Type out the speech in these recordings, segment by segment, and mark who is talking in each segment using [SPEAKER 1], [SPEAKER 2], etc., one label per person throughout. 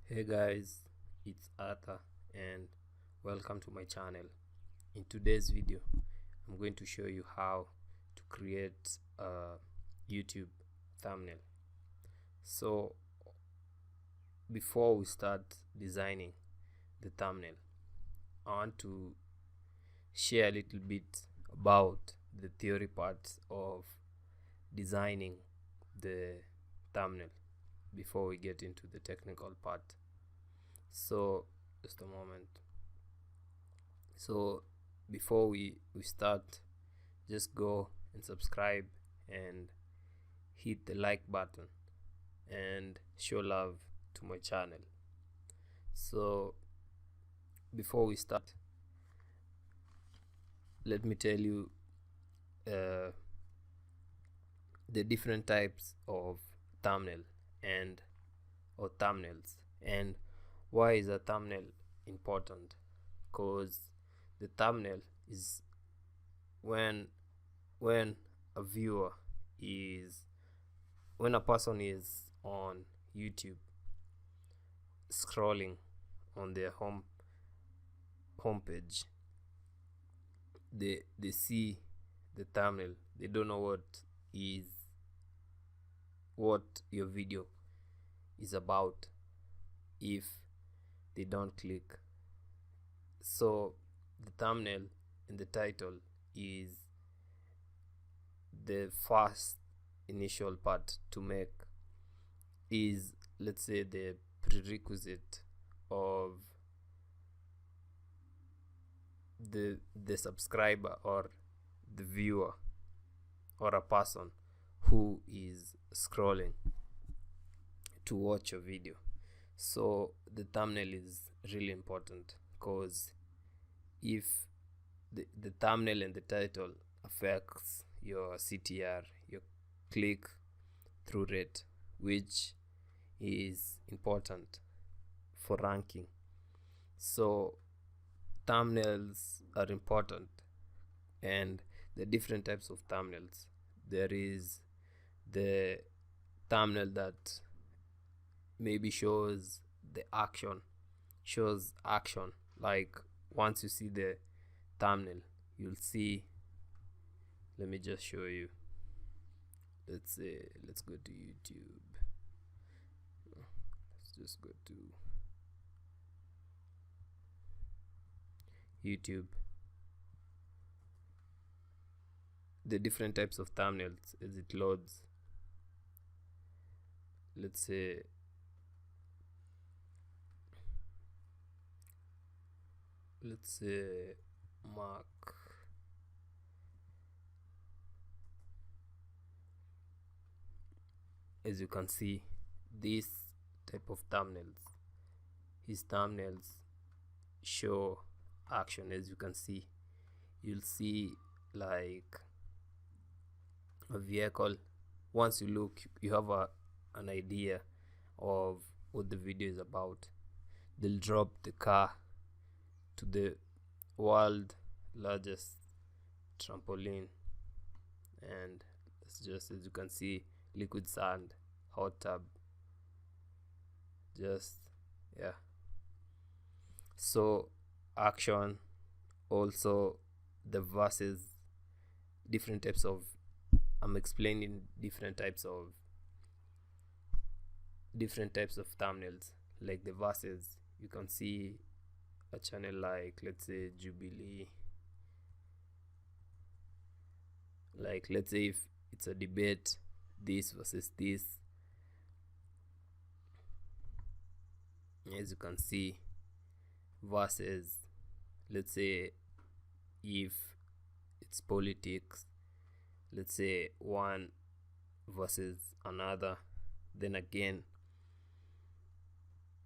[SPEAKER 1] Hey guys, it's Arthur and welcome to my channel. In today's video, I'm going to show you how to create a YouTube thumbnail. So before we start designing the thumbnail, I want to share a little bit about the theory parts of designing the thumbnail before we get into the technical part. So just a moment. So before we start, just go and subscribe and hit the like button and show love to my channel. So before we start, let me tell you the different types of thumbnail or thumbnails, and why is a thumbnail important. Because the thumbnail is when a viewer is when a person is on YouTube scrolling on their homepage, they see the thumbnail, they don't know what your video is about if they don't click. So the thumbnail and the title is the first initial part to make, is, let's say, the prerequisite of the subscriber or the viewer or a person who is scrolling to watch your video. So the thumbnail is really important, because if the thumbnail and the title affects your CTR, your click through rate, which is important for ranking. So thumbnails are important, and the different types of thumbnails. There is the thumbnail that maybe shows action, like once you see the thumbnail, you'll see, let me just show you. Let's go to YouTube. Let's just go to YouTube. The different types of thumbnails as it loads. Let's say Mark. As you can see, this type of thumbnails, his thumbnails show action. As you can see, you'll see like a vehicle. Once you look, you have an idea of what the video is about. They'll drop the car to the world largest trampoline, and it's just, as you can see, liquid sand, hot tub, just, yeah. So action, also the verses, different types of, I'm explaining different types of thumbnails. Like the verses, you can see a channel like, let's say, Jubilee. Like, let's say if it's a debate, this versus this, as you can see, versus, let's say if it's politics, let's say one versus another. Then again,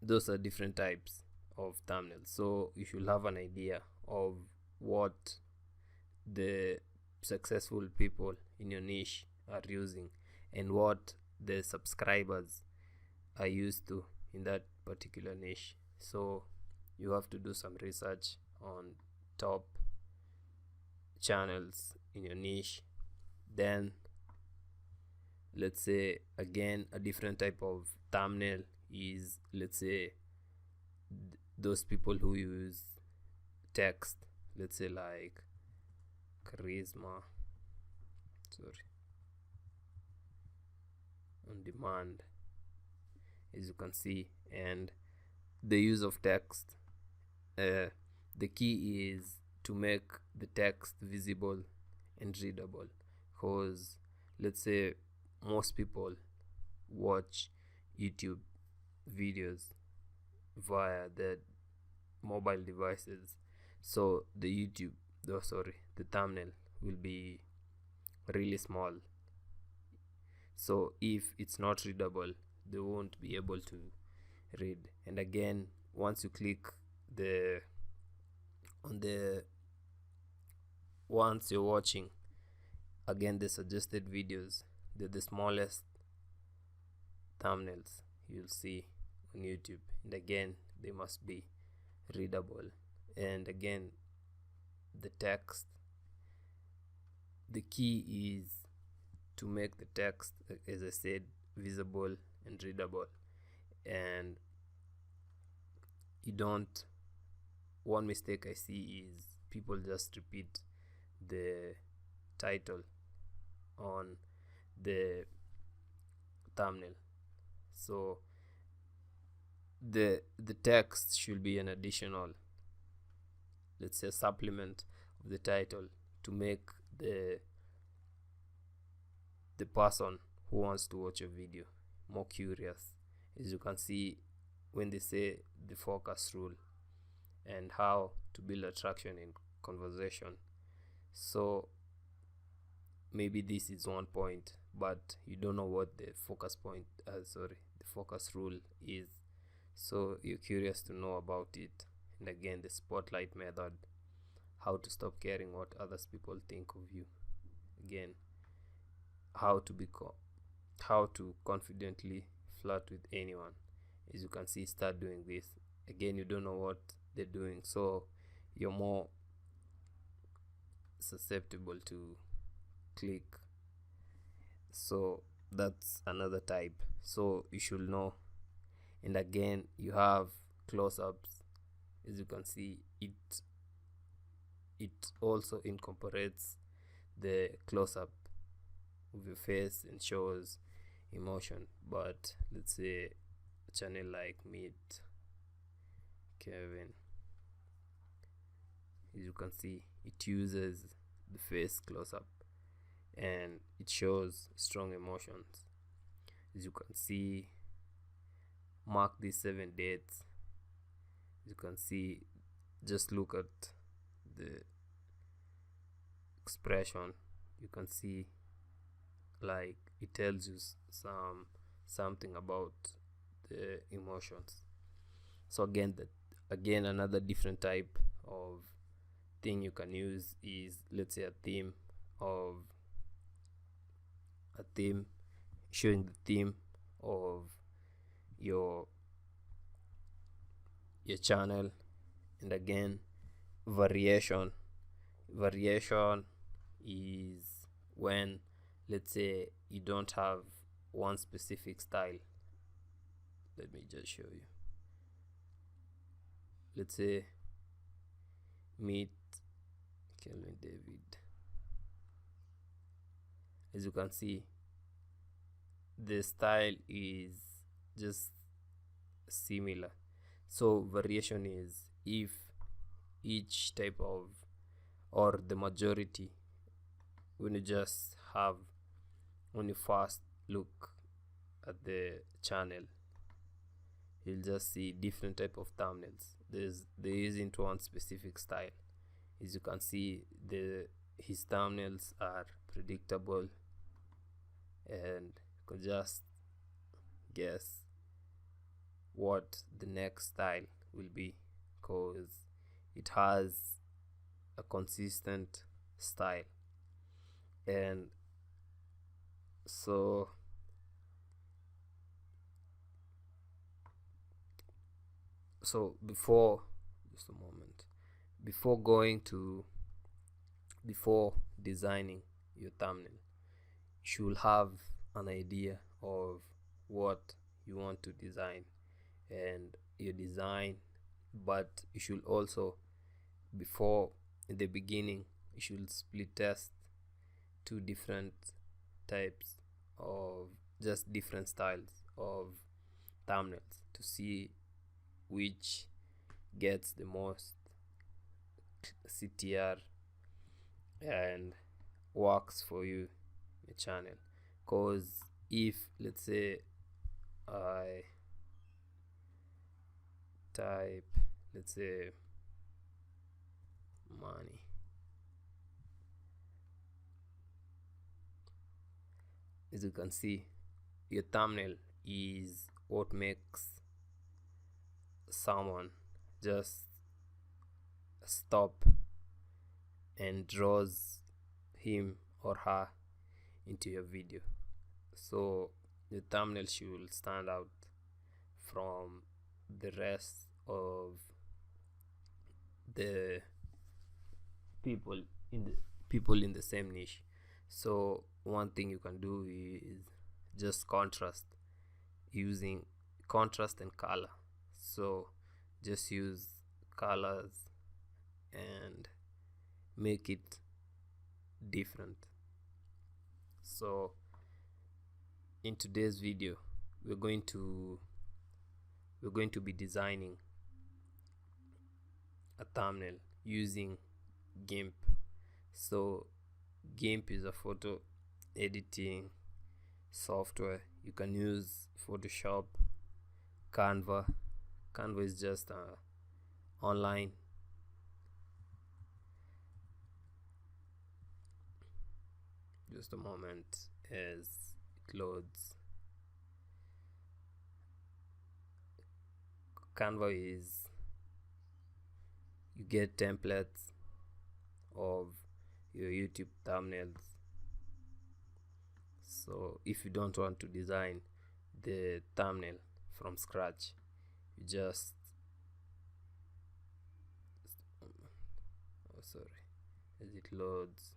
[SPEAKER 1] those are different types of thumbnails. So you should have an idea of what the successful people in your niche are using and what the subscribers are used to in that particular niche. So you have to do some research on top channels in your niche. Then let's say again, a different type of thumbnail is, let's say, those people who use text, let's say like charisma, on demand, as you can see. And the use of text, the key is to make the text visible and readable, because let's say most people watch YouTube videos via the mobile devices, so the thumbnail will be really small. So if it's not readable, they won't be able to read. And again, once you click once you're watching again the suggested videos, they're the smallest thumbnails you'll see on YouTube, and again they must be readable. And again, the text, the key is to make the text, as I said, visible and readable. And you don't, one mistake I see is people just repeat the title on the thumbnail. So the text should be an additional, let's say, supplement of the title to make the person who wants to watch a video more curious. As you can see, when they say the focus rule and how to build attraction in conversation, so maybe this is one point, but you don't know what the focus rule is, so you're curious to know about it. And again, the spotlight method, how to stop caring what others people think of you. Again, how to confidently flirt with anyone. As you can see, start doing this. Again, you don't know what they're doing, so you're more susceptible to click. So that's another type, so you should know. And again, you have close-ups. As you can see, it also incorporates the close-up of your face and shows emotion. But let's say a channel like Meet Kevin, as you can see, it uses the face close-up and it shows strong emotions. As you can see, mark these 7 dates. As you can see, just look at the expression. You can see like it tells you something about the emotions. So again another different type of thing you can use is, let's say, a theme, showing the theme of your channel. And again, variation is when, let's say, you don't have one specific style. Let me just show you. Let's say Meet Kelvin David. As you can see, the style is just similar. So variation is if each type of, or the majority, when you first look at the channel, you'll just see different type of thumbnails. There isn't one specific style. As you can see, his thumbnails are predictable, and you can just guess what the next style will be, because it has a consistent style. And so before designing your thumbnail, you should have an idea of what you want to design, and your design but you should also, before, in the beginning, you should split test two different types of, just different styles of thumbnails, to see which gets the most CTR and works for you, your channel. Because if, let's say, I type, let's say, money, as you can see, your thumbnail is what makes someone just stop and draws him or her into your video. So the thumbnail should stand out from the rest of the people in the same niche. So one thing you can do is just contrast, using contrast and color. So just use colors and make it different. So in today's video, we're going to be designing a thumbnail using Gimp. So Gimp is a photo editing software. You can use Photoshop, Canva. Canva is just online. Just a moment as it loads. Canva is, you get templates of your YouTube thumbnails. So if you don't want to design the thumbnail from scratch, you just as it loads,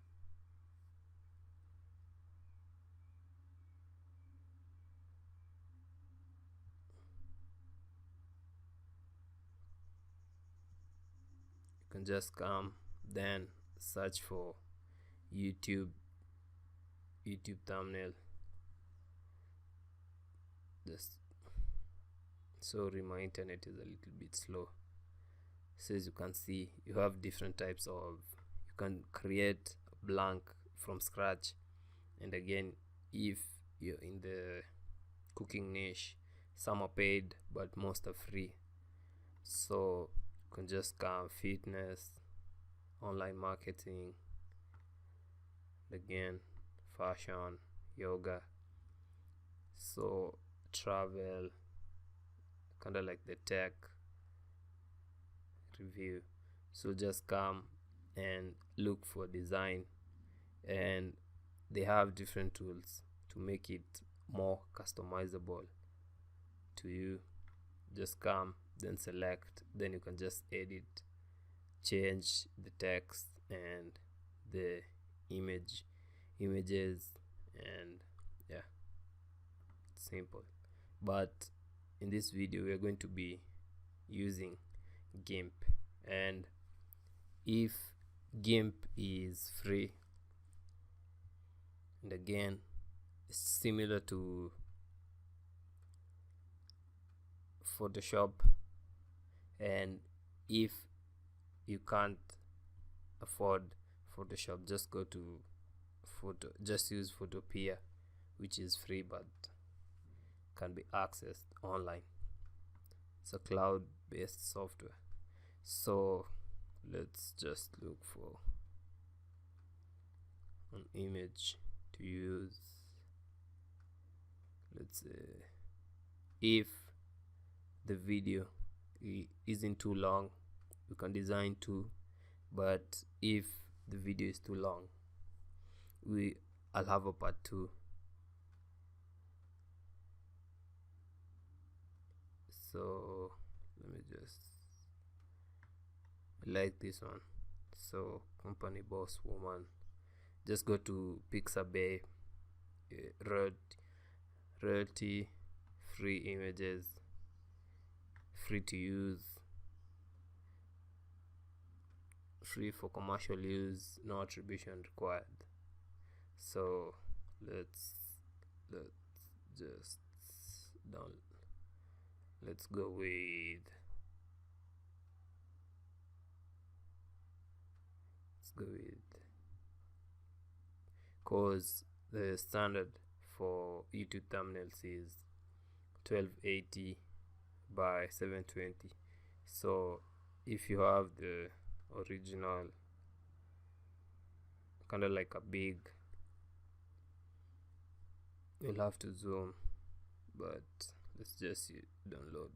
[SPEAKER 1] you can just come, then search for YouTube thumbnail. Just, sorry, my internet is a little bit slow. So as you can see, you have different types of, you can create blank from scratch, and again, if you're in the cooking niche, some are paid but most are free. So you can just come fitness, online marketing, again fashion, yoga, so travel, kind of like the tech review. So just come and look for design, and they have different tools to make it more customizable to you. Just come, then select, then you can just edit, change the text and the images, and yeah, it's simple. But in this video, we are going to be using Gimp, and if Gimp is free, and again, it's similar to Photoshop, and if you can't afford Photoshop, just go to just use Photopea, which is free but can be accessed online. It's a cloud-based software. So let's just look for an image to use. Let's say, if the video isn't too long, you can design two, but if the video is too long, I'll have a part 2. So let me just, like this one. So company boss woman, just go to Pixabay, royalty free images, free to use, free for commercial use, no attribution required. So let's just down let's go with cause the standard for YouTube thumbnails is 1280 by 720. So if you have the original, kind of like a big, you'll have to zoom, but let's just download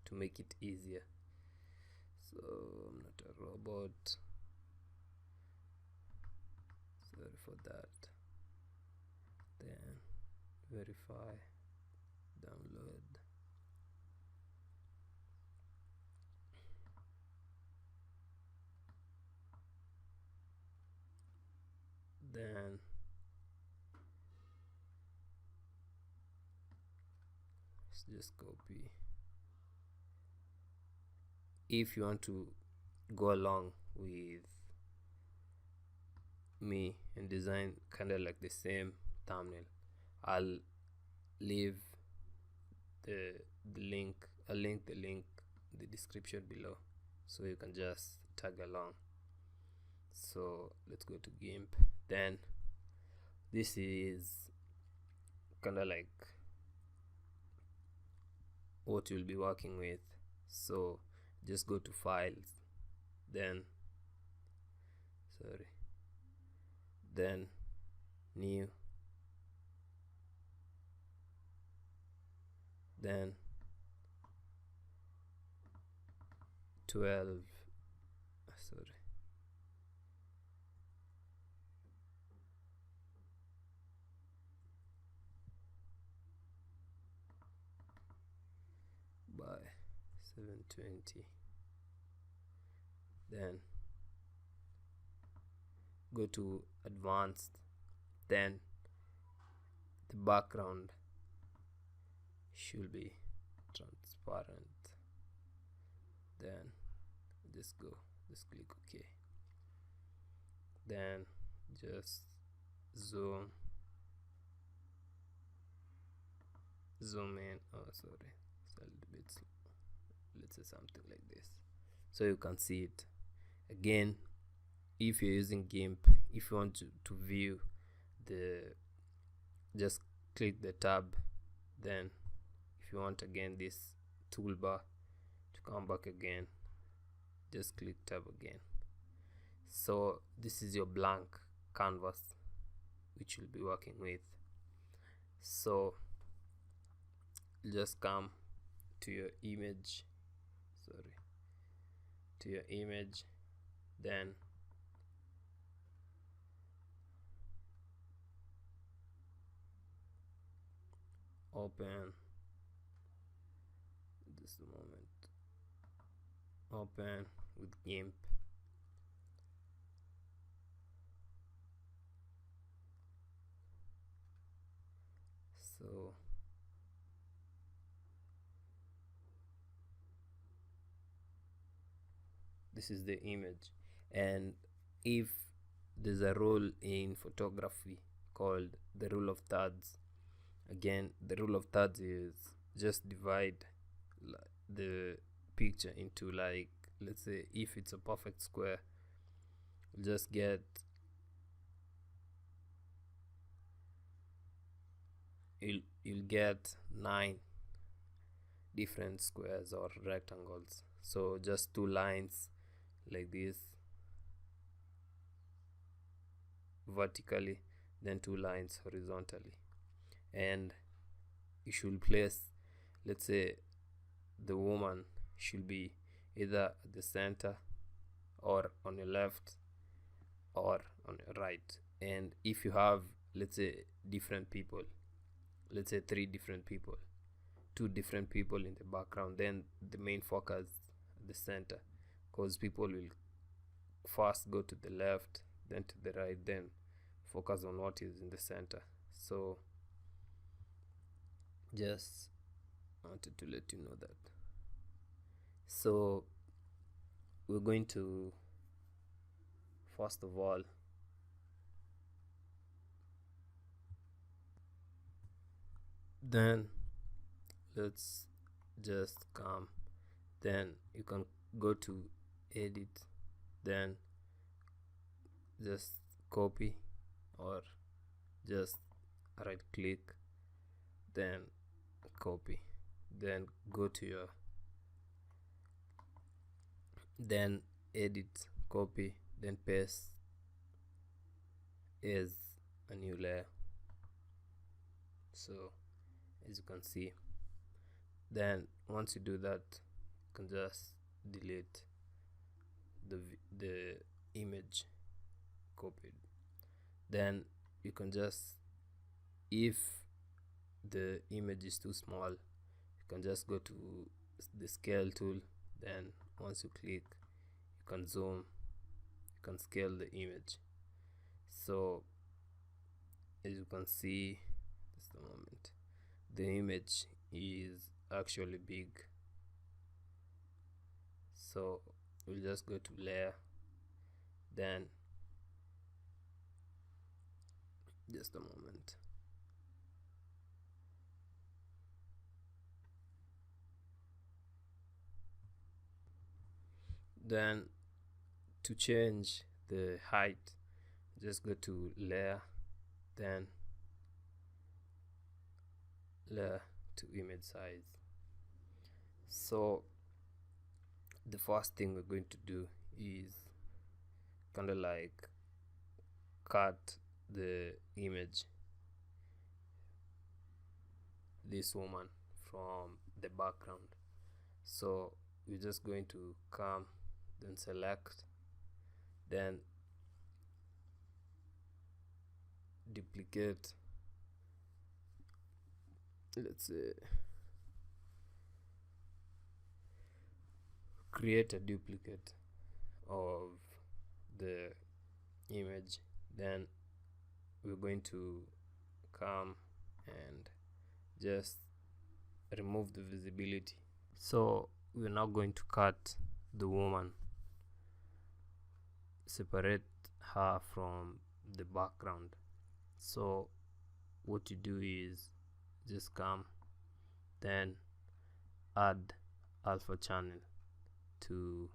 [SPEAKER 1] to make it easier. So I'm not a robot, sorry for that. Then verify, download. Then let's just copy. If you want to go along with me and design kind of like the same thumbnail, I'll leave the link. I'll link the link in the description below, so you can just tag along. So let's go to Gimp. Then this is kind of like what you'll be working with. So just go to files, then new, then 12 by 720. Then go to advanced, then the background should be transparent. Then just click OK. Then just zoom in. Oh, sorry, it's a little bit slow. Let's say something like this, so you can see it. Again, if you're using Gimp, if you want to view just click the tab. Then if you want again this toolbar to come back again, just click tab again. So this is your blank canvas which you'll be working with. So just come to your image, then open, just a moment, open with Gimp. So this is the image, and if there's a rule in photography called the rule of thirds. Again, the rule of thirds is just divide the picture into, like, let's say if it's a perfect square, just get you'll get 9 different squares or rectangles. So just 2 lines like this vertically, then 2 lines horizontally, and you should place, let's say the woman should be either at the center or on your left or on your right. And if you have, let's say, different people, let's say 3 different people, 2 different people in the background, then the main focus at the center, because people will first go to the left, then to the right, then focus on what is in the center. So just wanted to let you know that. So we're going to first of all, then let's just come, then you can go to edit, then just copy or just right click, then copy, then go to your, then edit, copy, then paste as a new layer. So as you can see, then once you do that, you can just delete the image copied. Then you can just, if the image is too small, you can just go to the scale tool, then once you click, you can zoom, you can scale the image. So as you can see, just a moment, the image is actually big. So we'll just go to layer, then just a moment, then to change the height, just go to layer, then layer to image size. So the first thing we're going to do is kind of like cut the image, this woman, from the background. So we're just going to come, then select, then duplicate, let's say create a duplicate of the image, then we're going to come and just remove the visibility. So we're now going to cut the woman, separate her from the background. So what you do is just come, then add alpha channel to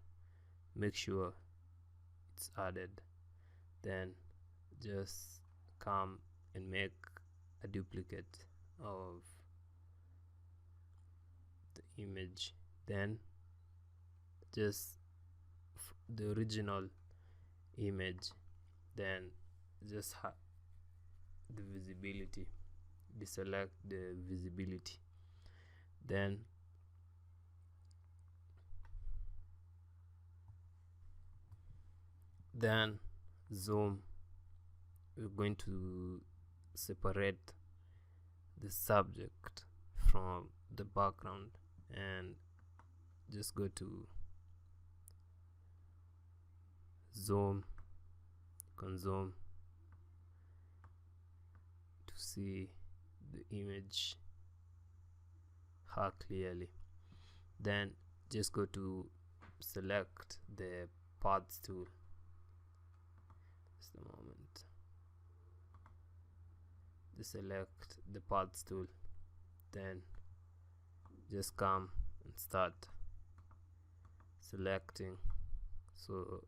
[SPEAKER 1] make sure it's added, then just come and make a duplicate of the image, then just the original image, then just the visibility, deselect the visibility, then zoom. We're going to separate the subject from the background and just go to zoom. You can zoom to see the image clearly, then just go to select the paths tool, just a moment, just select the paths tool, then just come and start selecting. So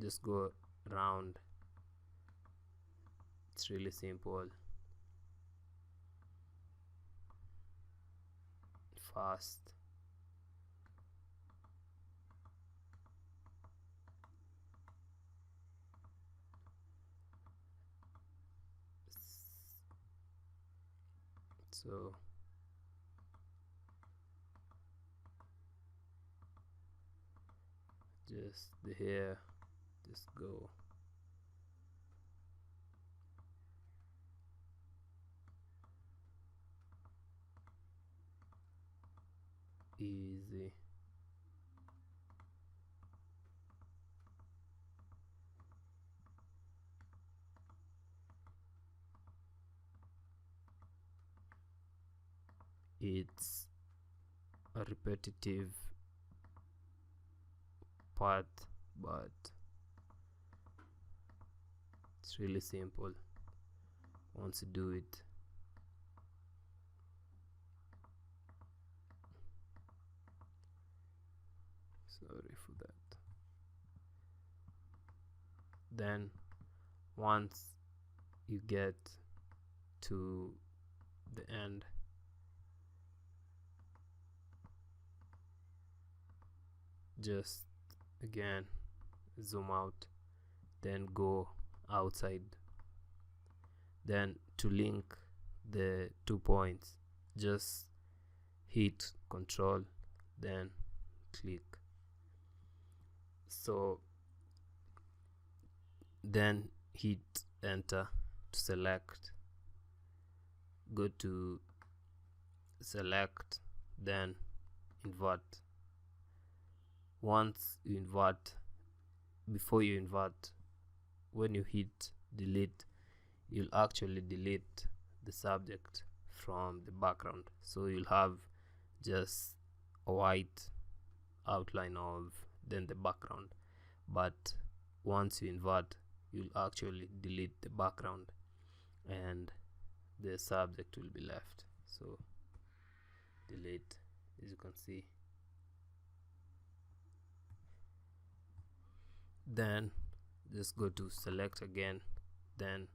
[SPEAKER 1] just go around, it's really simple, fast. So just the hair, just go easy. It's a repetitive part, but It's really simple once you do it. Sorry for that. Then once you get to the end, just again zoom out, then go outside. Then to link the 2 points, just hit Control, then click. So then hit enter to select. Go to select, then invert. Once you invert, before you invert, when you hit delete, you'll actually delete the subject from the background, so you'll have just a white outline of then the background. But once you invert, you'll actually delete the background and the subject will be left. So delete, as you can see. Then just go to select again, then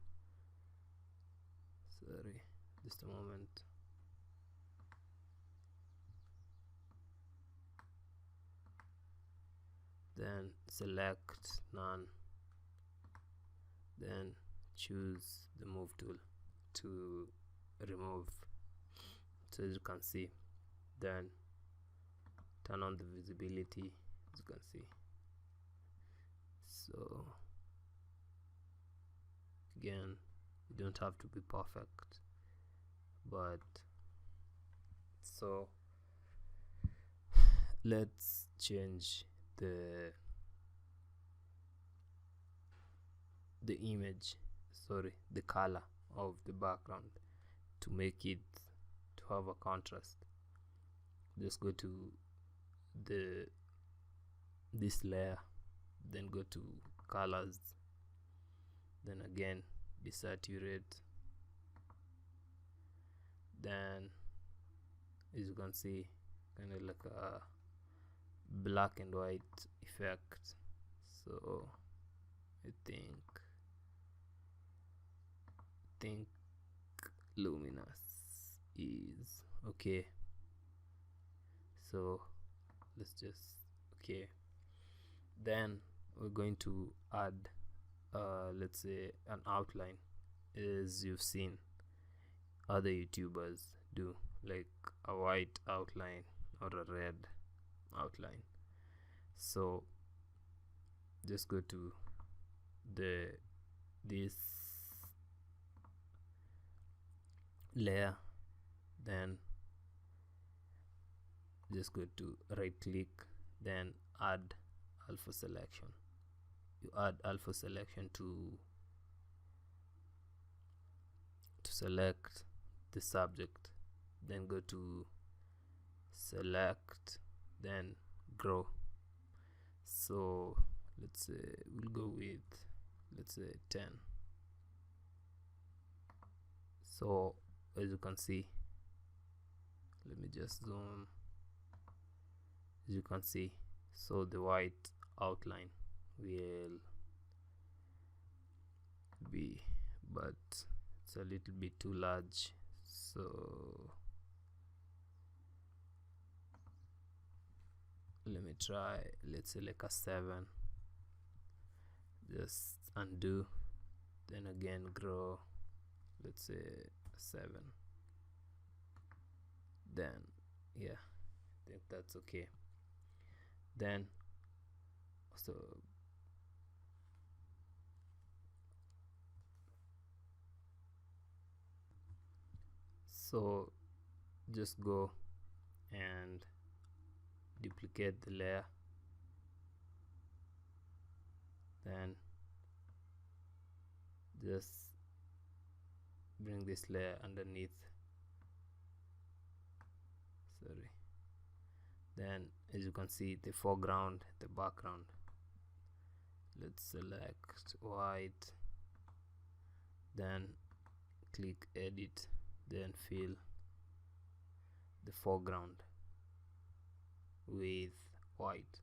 [SPEAKER 1] sorry, just a moment. Then select none, then choose the move tool to remove. So as you can see, then turn on the visibility, as you can see. So again, you don't have to be perfect, but so let's change the image, sorry, the color of the background to make it to have a contrast. Just go to this layer, then go to colors, then again desaturate, then as you can see, kind of like a black and white effect. So I think luminous is okay. So let's just okay. Then we're going to add let's say an outline, as you've seen other YouTubers do, like a white outline or a red outline. So just go to this layer, then just go to right click, then add alpha selection. You add alpha selection to select the subject, then go to select, then grow. So let's say we'll go with, let's say 10. So as you can see, let me just zoom. As you can see, so the white outline will be, but it's a little bit too large, so let me try, let's say like a 7. Just undo, then again grow, let's say 7. Then yeah, I think that's okay. Then so just go and duplicate the layer, then just bring this layer underneath, sorry. Then as you can see, the foreground, the background, let's select white, then click edit, then fill the foreground with white,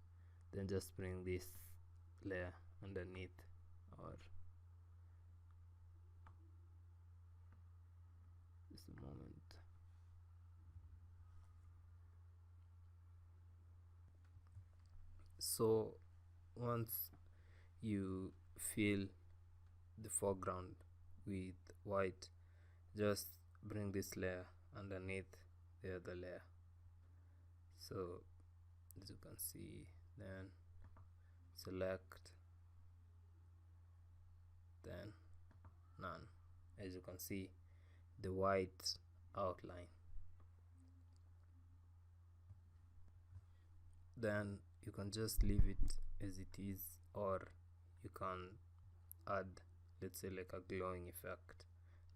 [SPEAKER 1] then just bring this layer underneath, or just a moment. So once you fill the foreground with white, just bring this layer underneath the other layer. So as you can see, then select, then none. As you can see, the white outline. Then you can just leave it as it is, or you can add, let's say, like a glowing effect.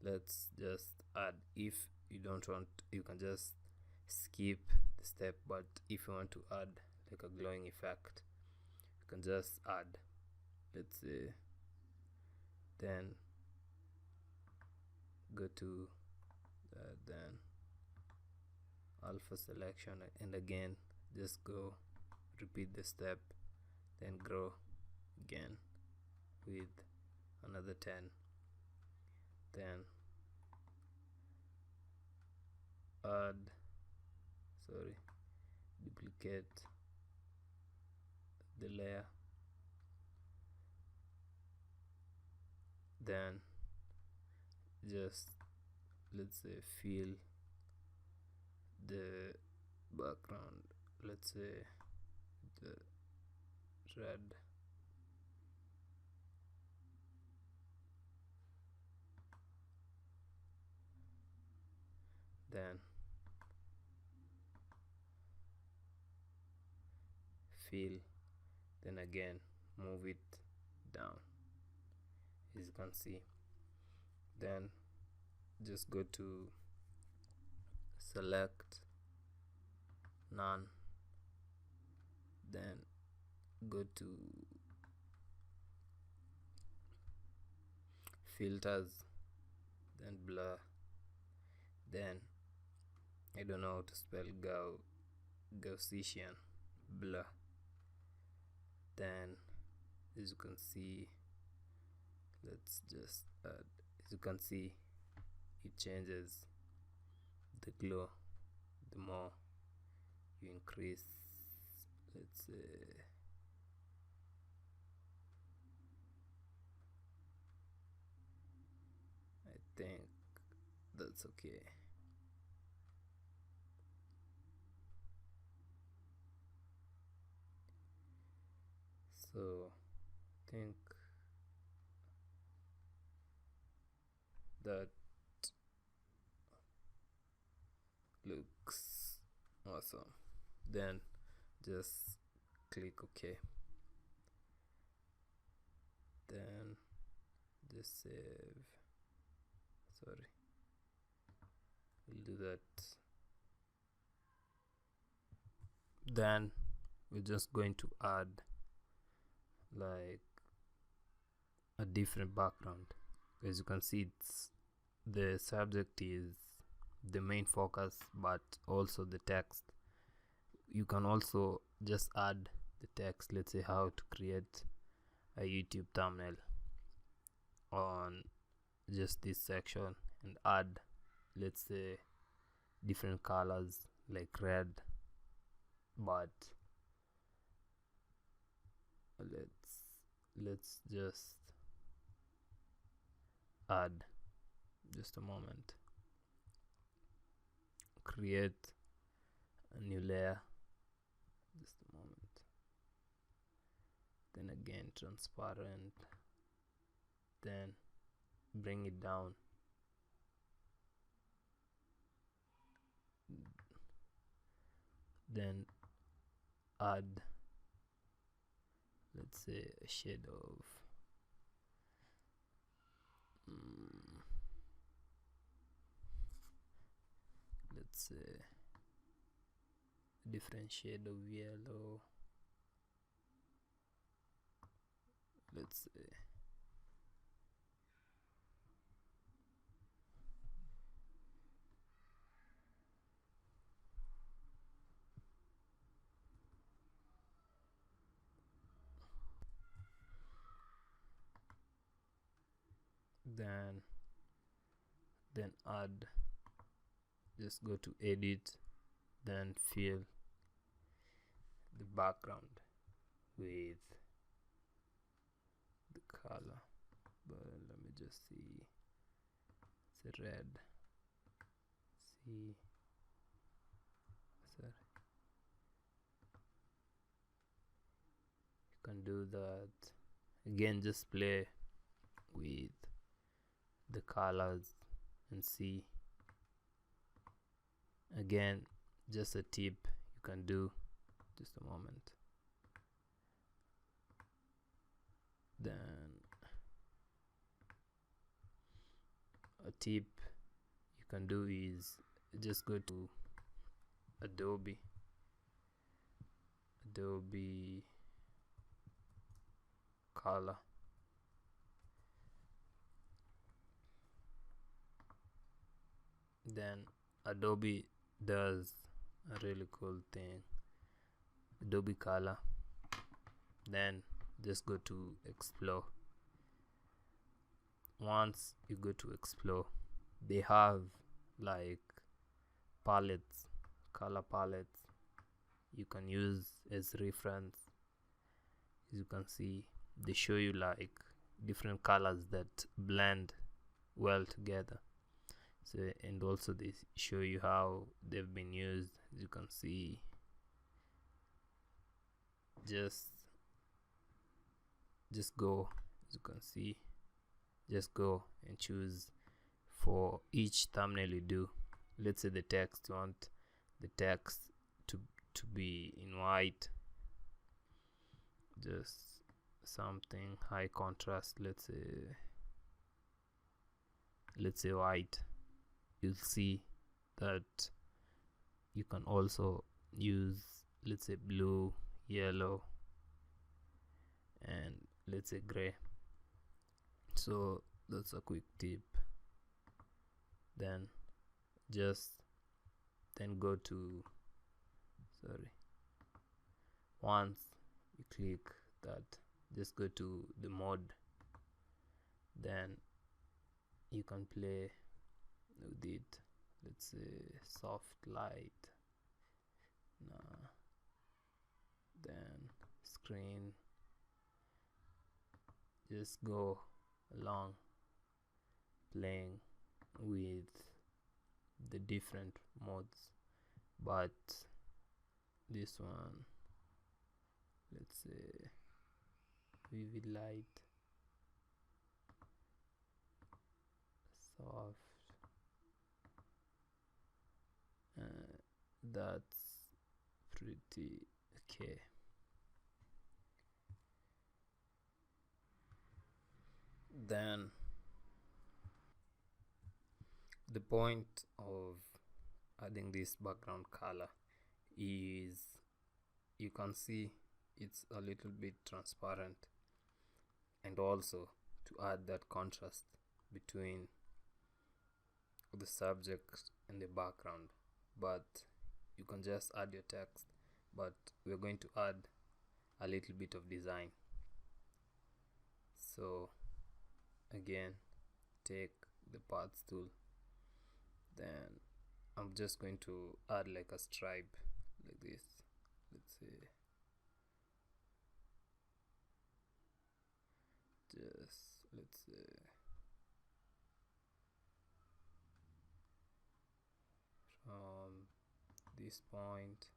[SPEAKER 1] Let's just add, if you don't want, you can just skip the step, but if you want to add like a glowing effect, you can just add, let's say, then go to then alpha selection, and again just go repeat the step, then grow again with another 10, then add, duplicate the layer, then just, let's say, fill the background, let's say the red, then fill, then again move it down, as you can see. Then just go to select, none, then go to filters, then blur, then I don't know how to spell Gaussian blur. Then as you can see, let's just add, as you can see, it changes the glow the more you increase, let's say, I think that's okay. So I think that looks awesome. Then just click OK, then just save. We'll do that. Then we're just going to add like a different background. As you can see, the subject is the main focus, but also the text. You can also just add the text, let's say how to create a YouTube thumbnail on just this section, and add, let's say, different colors like red, but let's just add, just a moment, create a new layer, just a moment, then again transparent, then bring it down, then add, let's say, a shade of let's say a different shade of yellow, let's say then add, just go to edit, then fill the background with the color, but let me just see, it's a red, see, sorry, you can do that again, just play with the colors and see. Again, just a tip you can do, just a moment, then a tip you can do is just go to Adobe color, then Adobe does a really cool thing, Adobe color, then just go to explore. Once you go to explore, they have like palettes, color palettes you can use as reference. As you can see, they show you like different colors that blend well together. So, and also they show you how they've been used. As you can see, just go, as you can see, just go and choose for each thumbnail you do. Let's say the text, you want the text to be in white, just something high contrast, let's say white. You'll see that you can also use, let's say, blue, yellow, and let's say gray. So that's a quick tip. Then go to, once you click that, just go to the mode, then you can play with it. Let's say soft light, then screen, just go along playing with the different modes, but this one, let's say vivid light, soft, that's pretty okay. Then the point of adding this background color is, you can see it's a little bit transparent, and also to add that contrast between the subject and the background. But you can just add your text, but we're going to add a little bit of design. So again, take the paths tool, then I'm just going to add like a stripe like this, let's say, from this point,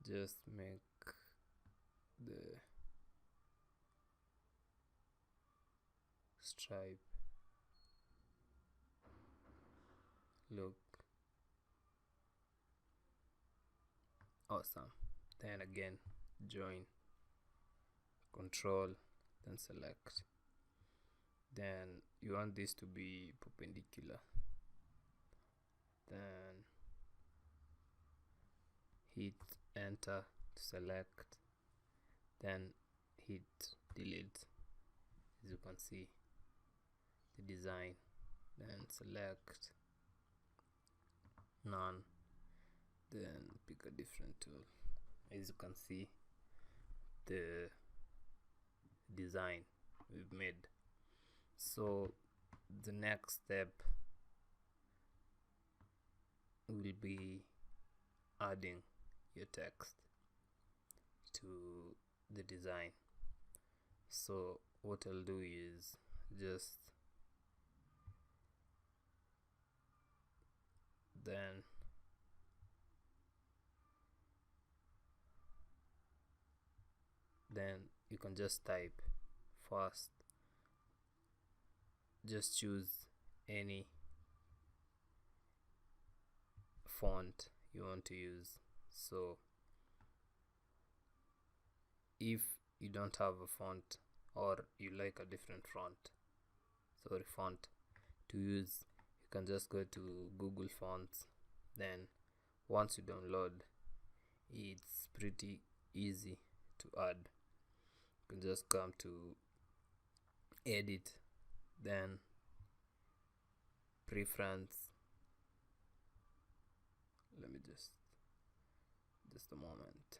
[SPEAKER 1] just make the stripe look awesome. Then again, join, control, then select, then you want this to be perpendicular, then hit enter to select, then hit delete. As you can see the design, then select none, then pick a different tool. As you can see the design we've made. So the next step will be adding your text to the design. So what I'll do is just then you can just type first, just choose any font you want to use. So if you don't have a font or you like a different font to use, you can just go to Google Fonts. Then once you download, it's pretty easy to add. You can just come to edit, then preference. Let me just a moment.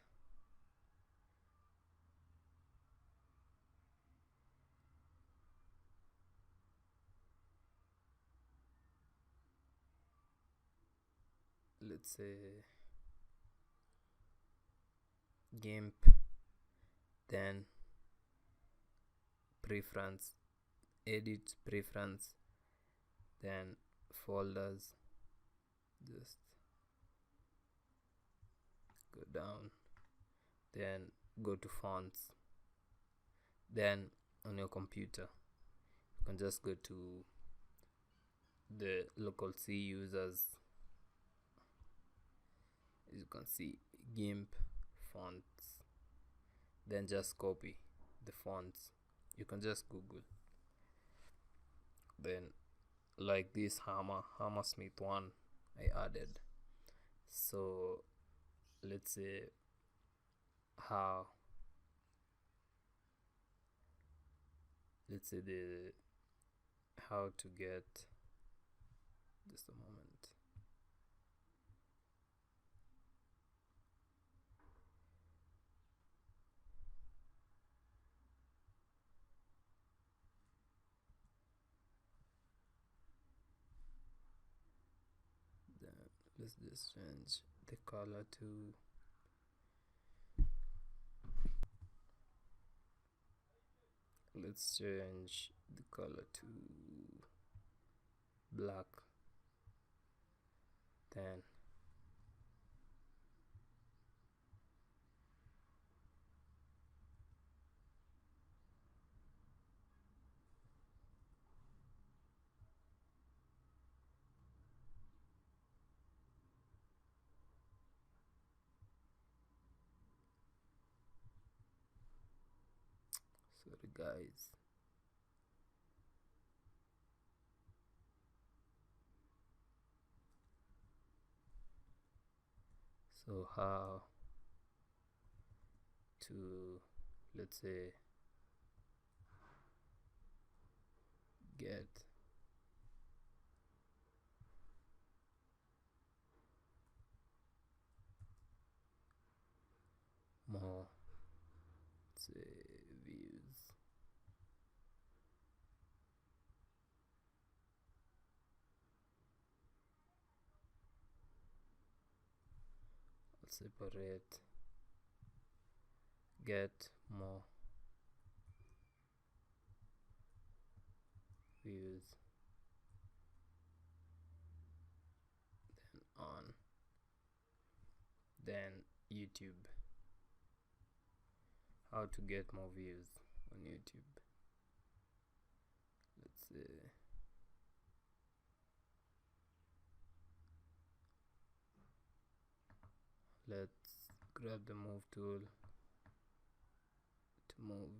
[SPEAKER 1] Let's say Gimp, then preference, edit preference, then folders, just go down, then go to fonts. Then on your computer you can just go to the local C users. As you can see, Gimp fonts, then just copy the fonts. You can just Google, then like this Hammersmith one I added. So let's say how to get, just a moment. Let's just change the color to black. Then sorry guys. So how to, let's say, get more, say, views. I'll separate get more views, then on, then YouTube. How to get more views on YouTube. Let's see. Let's grab the move tool to move.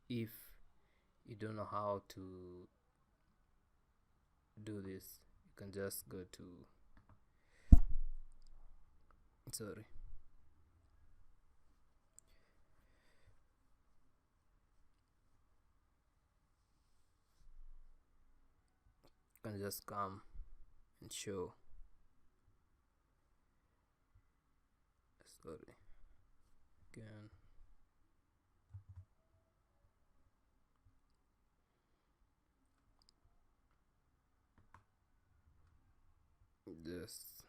[SPEAKER 1] If you don't know how to do this, you can just go to sorry you can just come and show again this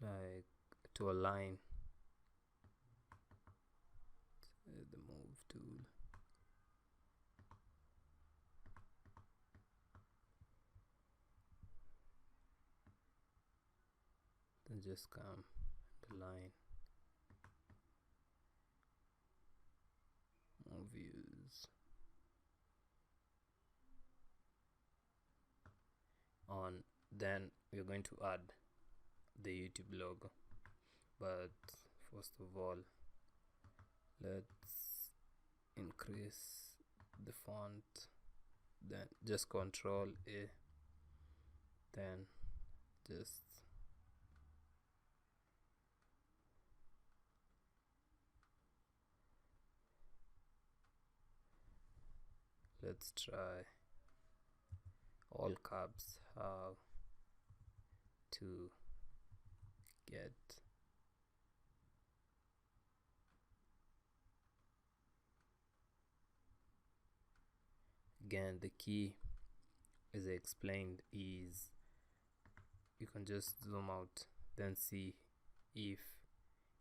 [SPEAKER 1] like to align the move tool. Then just come the line, more views on. Then we're going to add the YouTube logo, but first of all let's increase the font, then just Control A, then just let's try all caps. How to get again, the key as I explained is you can just zoom out, then see if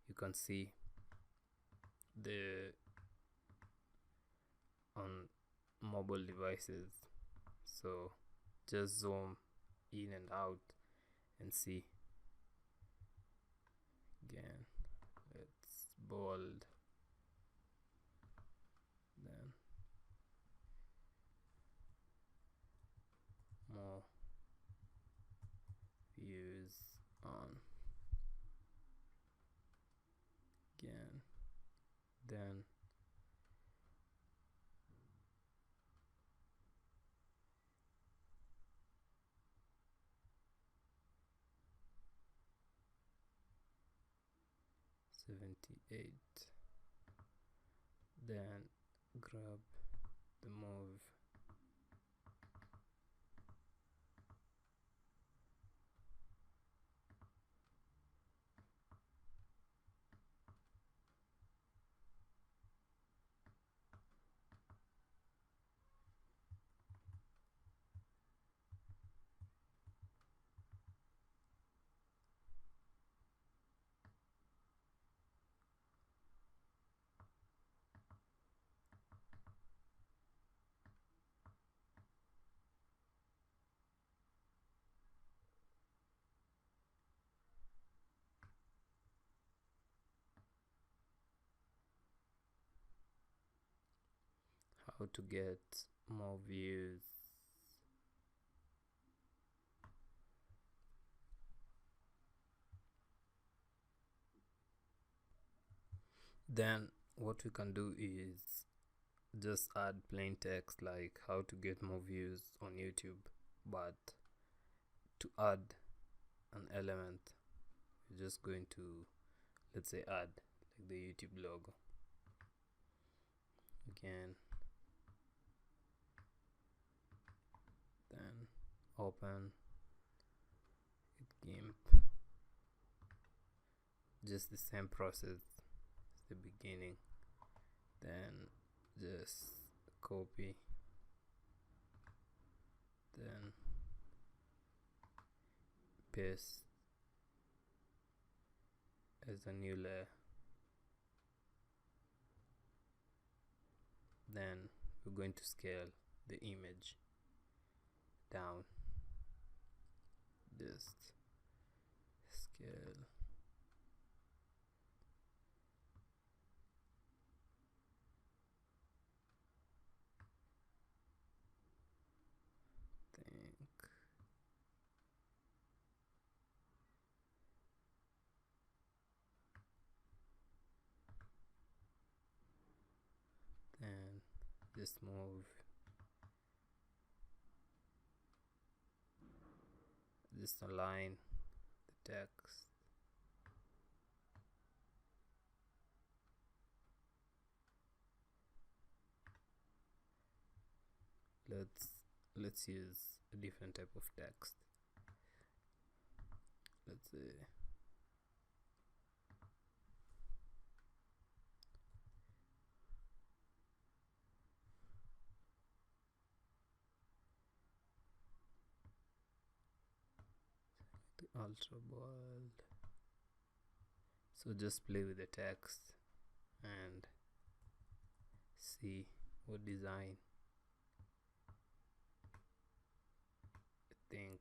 [SPEAKER 1] you can see the on mobile devices. So just zoom in and out and see. Again, let's bold, then more views on, again, then $78, then grab the move, how to get more views. Then what we can do is just add plain text like how to get more views on YouTube, but to add an element we're just going to, let's say, add like the YouTube logo. Again, then open Gimp, just the same process as the beginning, then just copy, then paste as a new layer, then we're going to scale the image down, just scale think just move, just align the text. Let's use a different type of text. Let's say the ultra bold. So just play with the text and see what design. I think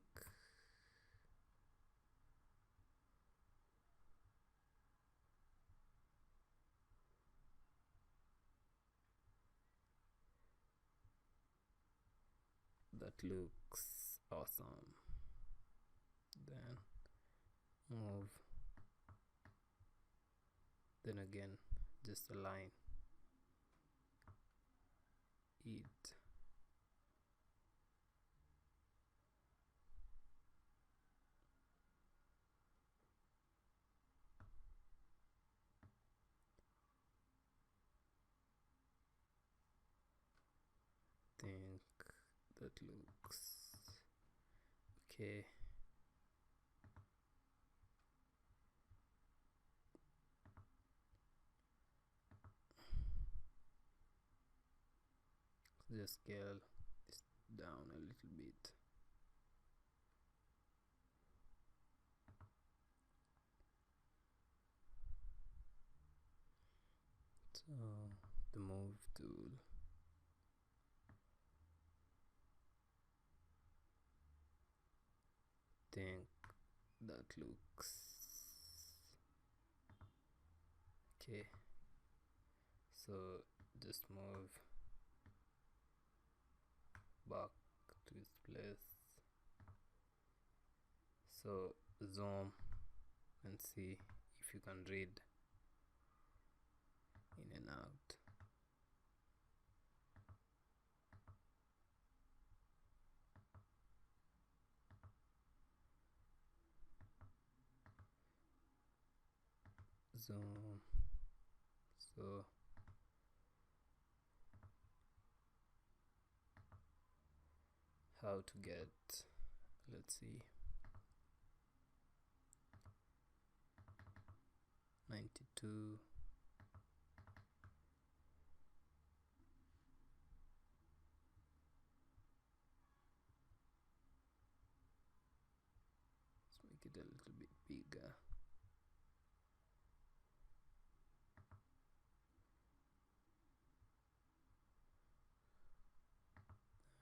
[SPEAKER 1] that looks awesome. Then move, then again just align it. Think that looks okay. Just scale this down a little bit. So the move tool, think that looks okay. So just move back to its place. So zoom and see if you can read in and out. Zoom. So how to get, let's see, 92. Let's make it a little bit bigger.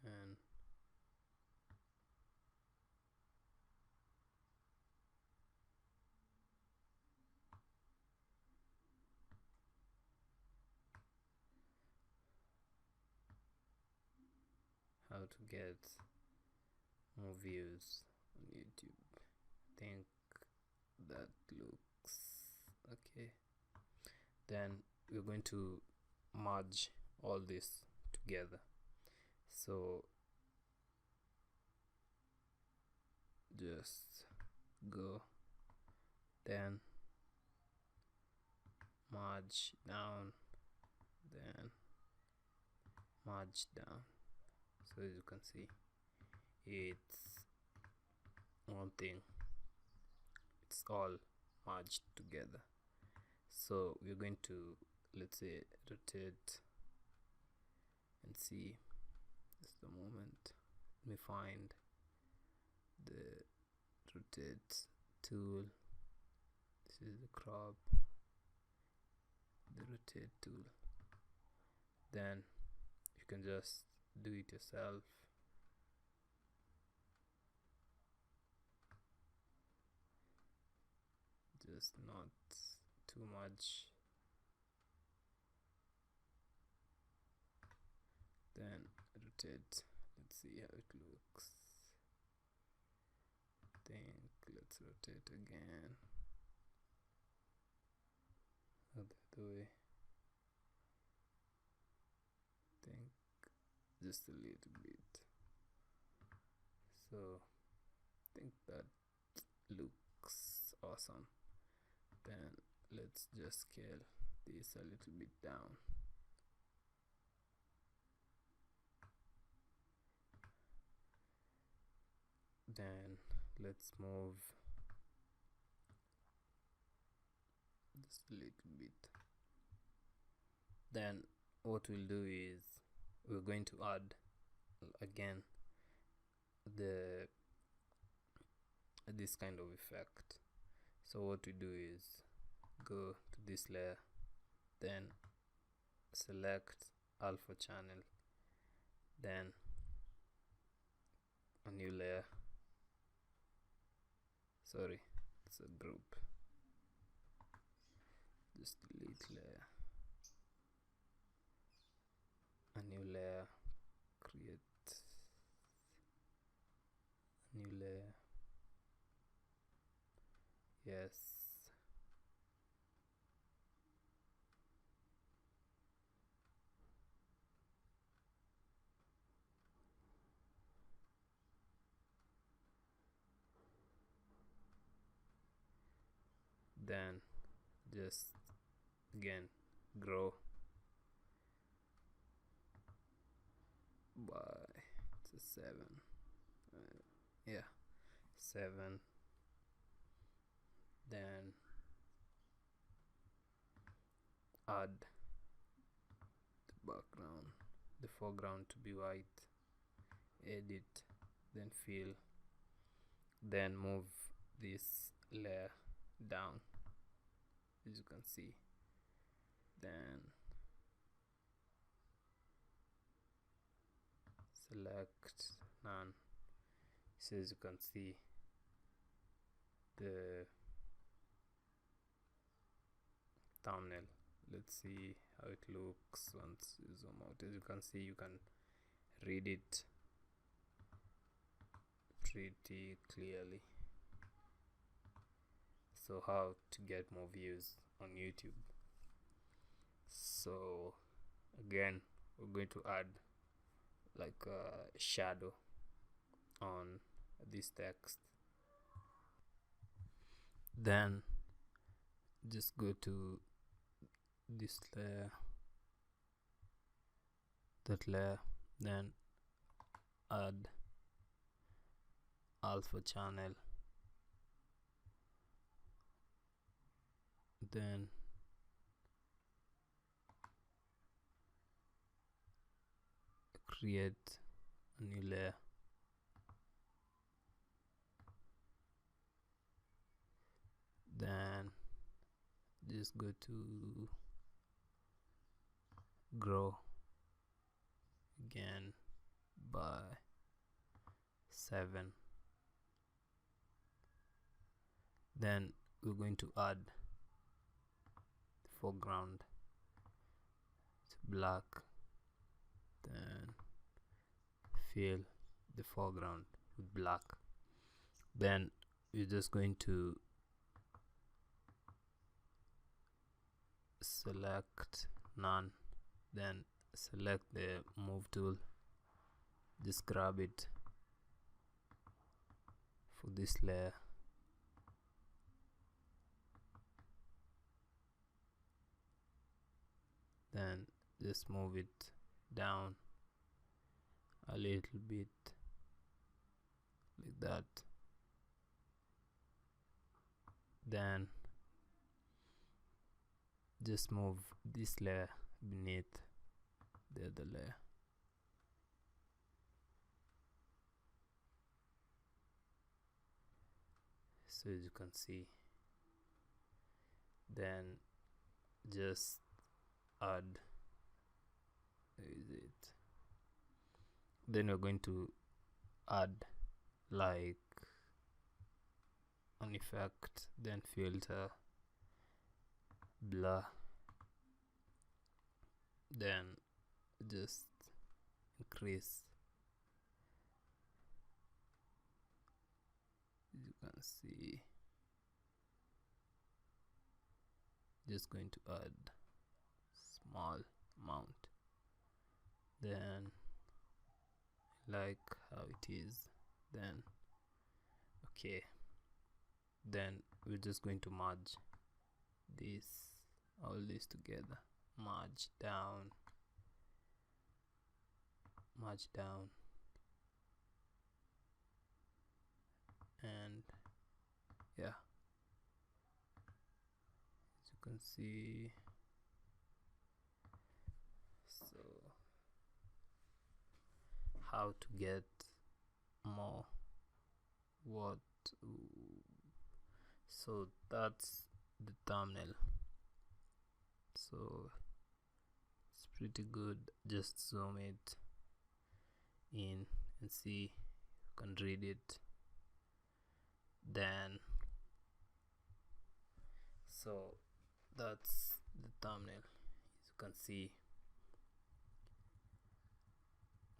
[SPEAKER 1] And how to get more views on YouTube. I think that looks okay. Then we're going to merge all this together. So just go, then merge down, then merge down. So as you can see, it's one thing, it's all merged together. So we're going to, let's say, rotate and see. Just a moment, let me find the rotate tool. This is the crop, the rotate tool. Then you can just do it yourself. Just not too much. Then rotate, let's see how it looks. Think, let's rotate again. The other way. Think just a little bit. So I think that looks awesome. Then let's just scale this a little bit down. Then let's move just a little bit. Then what we'll do is we're going to add again this kind of effect. So what we do is go to this layer, then select alpha channel, then a new layer, sorry, it's a group, just delete layer, a new layer, create a new layer, yes, then just again grow by it's a 7, yeah, 7, then add the background, the foreground to be white, edit, then fill, then move this layer down as you can see, then select none. So as you can see, the thumbnail, let's see how it looks once you zoom out. As you can see, you can read it pretty clearly. So how to get more views on YouTube. So again, we're going to add like a shadow on this text, then just go to this layer, that layer, then add alpha channel, then create a new layer, then just go to grow again by 7, then we're going to add the foreground to black, then fill the foreground with black, then we're just going to select none, then select the move tool, just grab it for this layer, then just move it down a little bit like that, then just move this layer beneath the other layer. So as you can see, then just add, where is it, then we're going to add like an effect, then filter, blur, then just increase, you can see, just going to add small amount, then like how it is. Then okay, then we're just going to merge all this together. Merge down, and yeah, as you can see. So how to get more what so that's the thumbnail. So it's pretty good. Just zoom it in and see, you can read it. Then so that's the thumbnail. As you can see,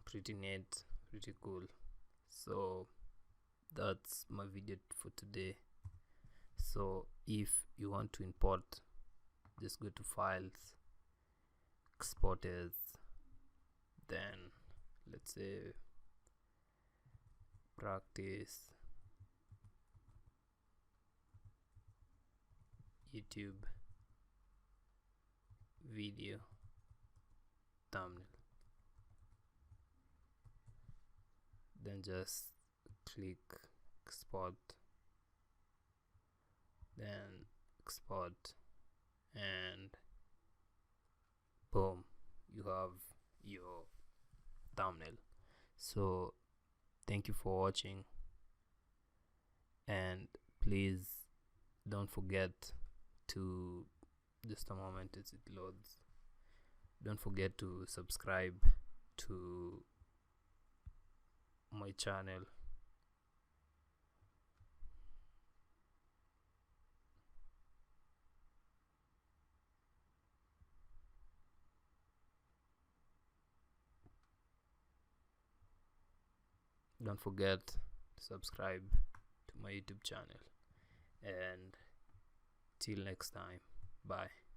[SPEAKER 1] pretty neat, pretty cool. So that's my video for today. So if you want to import, just go to files, export as, then let's say practice YouTube video thumbnail, then just click export, then export, and boom, you have your thumbnail. So thank you for watching, and please don't forget to, just a moment as it loads, don't forget to subscribe to my channel. Don't forget to subscribe to my YouTube channel, and till next time, bye.